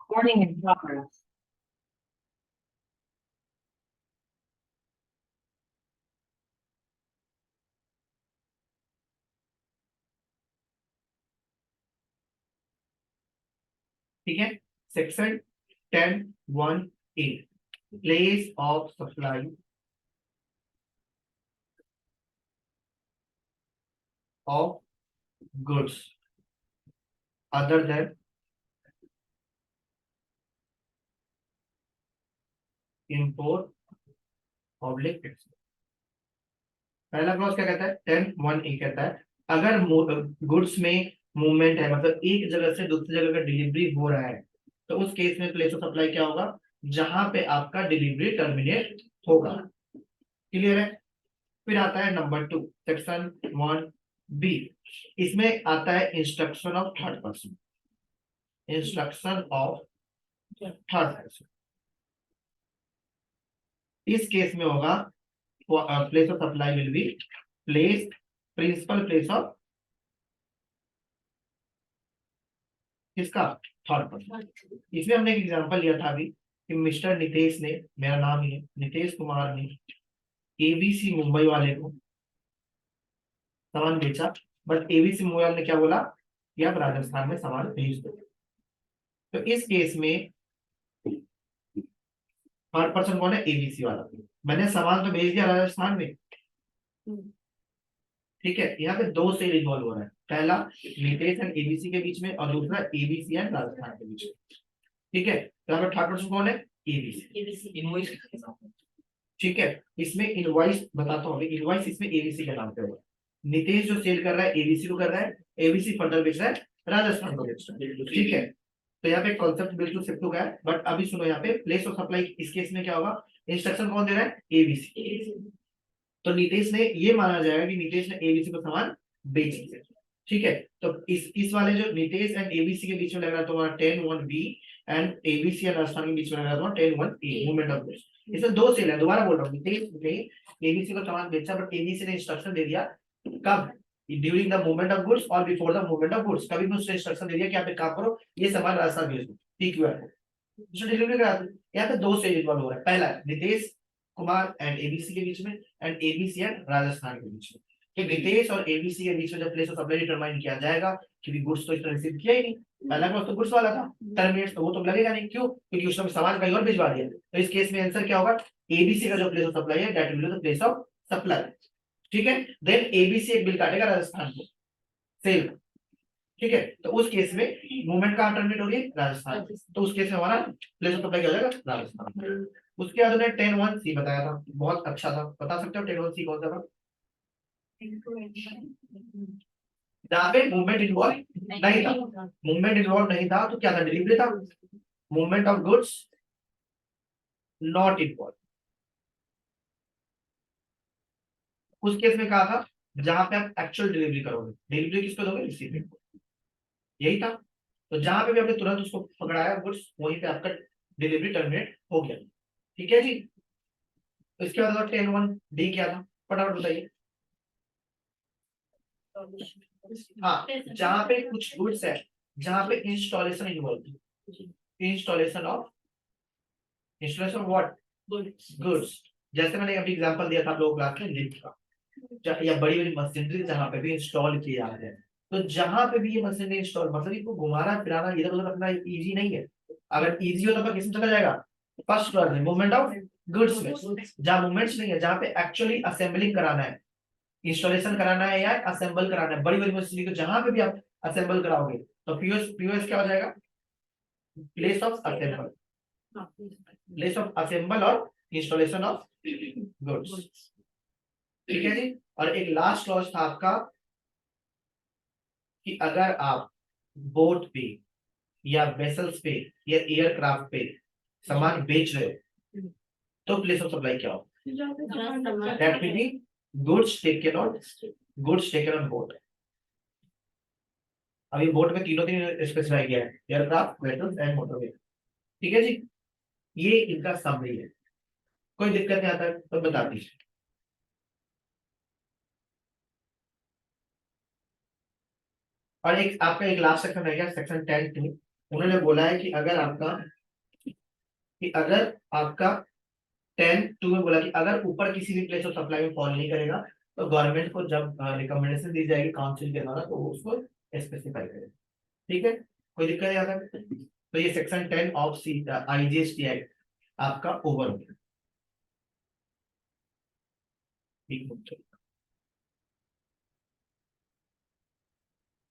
Recording in progress. ठीक है। Section 10(1)(a) place of supply of goods other than import public tax. पहला clause क्या कहता है? 10(1)(a) कहता है अगर गुड्स में मूवमेंट है, मतलब एक जगह से दूसरी जगह का डिलीवरी हो रहा है, तो उस केस में प्लेस ऑफ सप्लाई क्या होगा? जहां पे आपका डिलीवरी टर्मिनेट होगा। क्लियर है? फिर आता है नंबर 2, सेक्शन 1(b). इसमें आता है instruction of third person. Instruction of third person इस केस में होगा place of supply will be place principal place of किसका? Third person. इसमें हमने एक एग्जांपल लिया था अभी कि मिस्टर नितेश ने, मेरा नाम ही है नितेश कुमार ने, एबीसी मुंबई वाले को सामान बेचा, बट एबीसी मुंबई वाले ने क्या बोला कि आप राजस्थान में सामान भेज दो। तो इस केस में थर्ड पर्सन कौन है? एबीसी वाला। मैंने सामान तो भेज दिया राजस्थान में, ठीक है। यहाँ पे दो सेल इन्वॉल्व हो रहा है, पहला नितेश एंड एबीसी के बीच में और दूसरा एबीसी एंड राजस्थान के बीच में, ठीक है। तो यहाँ पे थर्ड पर्सन कौन है? एबीसी। इनवॉइस, ठीक है। इसमें इनवॉइस बताता हूँ, इनवॉइस इसमें एबीसी के नाम पे होगा। नितेश जो सेल कर रहा है एबीसी को कर रहा है, एबीसी फर्दर बेच रहा है राजस्थान को बेच रहा है, ठीक है। तो यहाँ पे कॉन्सेप्ट बिल्कुल शिफ्ट हो गया है। बट अभी सुनो, यहाँ पे प्लेस ऑफ सप्लाई इस केस में क्या होगा? इंस्ट्रक्शन कौन दे रहा है? एबीसी। तो नितेश ने, ये माना जाएगा कि नितेश ने एबीसी को सामान बेच दिया, ठीक है। तो इस वाले जो नितेश एंड एबीसी के बीच में लग रहा है तुम्हारा 10(1)(b) and ABC and Rajasthan के बीच में लग रहा है तुम्हारा 10(1)(a) मूवमेंट ऑफ गुड्स। इसमें दो सेल है, दोबारा बोल रहा हूँ, नितेश ने एबीसी को सामान बेचा, बट एबीसी ने इंस्ट्रक्शन दे दिया कब? During the movement of goods और before the movement of goods. कभी भी उसने इंस्ट्रक्शन दे दिया कि आप एक काम करो, ये सामान राजस्थान भेज दो, पीक्यूआर को डिलीवरी करा दो। यहाँ पे दो सेल इन्वॉल्व हो रहा है, पहला नितेश कुमार एंड एबीसी के बीच में एंड एबीसी एंड राजस्थान के बीच में। कि नितेश और एबीसी के बीच में जब प्लेस ऑफ सप्लाई डिटरमाइन किया जाएगा, क्योंकि गुड्स तो इसने रिसीव किया ही नहीं, पहला क्लॉज तो गुड्स वाला था, टर्मिनेट्स तो वो तो लगेगा नहीं, क्यों? क्योंकि उसने सामान कहीं और भिजवा दिया। तो इस केस में आंसर क्या होगा? एबीसी का जो प्लेस ऑफ सप्लाई है that will be the place of supply, ठीक है। देन एबीसी एक बिल काटेगा राजस्थान को सेल, ठीक है। तो उस केस में मूवमेंट कहाँ टर्मिनेट हो रही है? राजस्थान। तो उस केस में हमारा प्लेस ऑफ सप्लाई क्या हो जाएगा? राजस्थान। उसके बाद उन्होंने 10(1)(c) बताया था, बहुत अच्छा था, बता सकते हो 10(1)(c) कौन सा था? जहाँ पे मूवमेंट इन्वॉल्व नहीं था, मूवमेंट इन्वॉल्व नहीं था तो क्या था? डिलीवरी था। Movement of goods not involve. उस केस में कहा था जहां पे आप एक्चुअल डिलीवरी करोगे, डिलीवरी किसको दोगे? रिसीपिएंट को, यही था। तो जहां पे भी आपने तुरंत उसको पकड़ाया गुड्स, वहीं पे आपका डिलीवरी टर्मिनेट हो गया, ठीक है जी। तो इसके बाद 10(1)(d) क्या था? फटाफट बताइए। हाँ, जहां पे कुछ गुड्स है, जहां पे इंस्टॉलेशन इन्वॉल्व थी, इंस्टॉलेशन व्हाट? गुड्स। जैसे मैंने अभी एग्जांपल दिया था आप लोगों क्लास में लिफ्ट का, या बड़ी बड़ी मशीनरी जहां पे भी इंस्टॉल किए जाते हैं। तो जहां पे भी ये मशीनरी इंस्टॉल, मतलब इनको घुमाना फिराना इधर उधर रखना इजी नहीं है। अगर इजी हो तो किसमें चला जाएगा? फर्स्ट फ्लोर में, मूवमेंट ऑफ गुड्स में। जहां मूवमेंट्स नहीं है, जहां पे एक्चुअली असेंबलिंग कराना है, इंस्टॉलेशन कराना है या असेंबल कराना है, बड़ी बड़ी मशीनरी को जहां पे भी आप असेंबल कराओगे, तो पीओएस क्या हो जाएगा? Place of assemble, place of assemble और इंस्टॉलेशन ऑफ गुड्स, ठीक है जी। और एक लास्ट क्लॉज था आपका कि अगर आप बोट पे या वेसल्स पे या एयरक्राफ्ट पे सामान बेच रहे हो, तो प्लेस ऑफ सप्लाई क्या हो? That will be goods taken on boat. अभी बोट में तीनों तीन स्पेसिफाई किया है, एयरक्राफ्ट, वेसल्स एंड मोटरवे, ठीक है जी। ये इनका समरी है, कोई दिक्कत नहीं आता है तो बता दीजिए। और एक आपका एक लास्ट सेक्शन रह गया, सेक्शन 10(2). उन्होंने बोला है कि अगर आपका 10(2) में बोला कि अगर ऊपर किसी भी प्लेस ऑफ सप्लाई में फॉल नहीं करेगा तो गवर्नमेंट को जब रिकमेंडेशन दी जाएगी काउंसिल के द्वारा तो वो उसको स्पेसिफाई करेगा। ठीक है, कोई दिक्कत है अगर? तो ये section 10 of C IGST act आपका ओवर हो गया। ठीक है।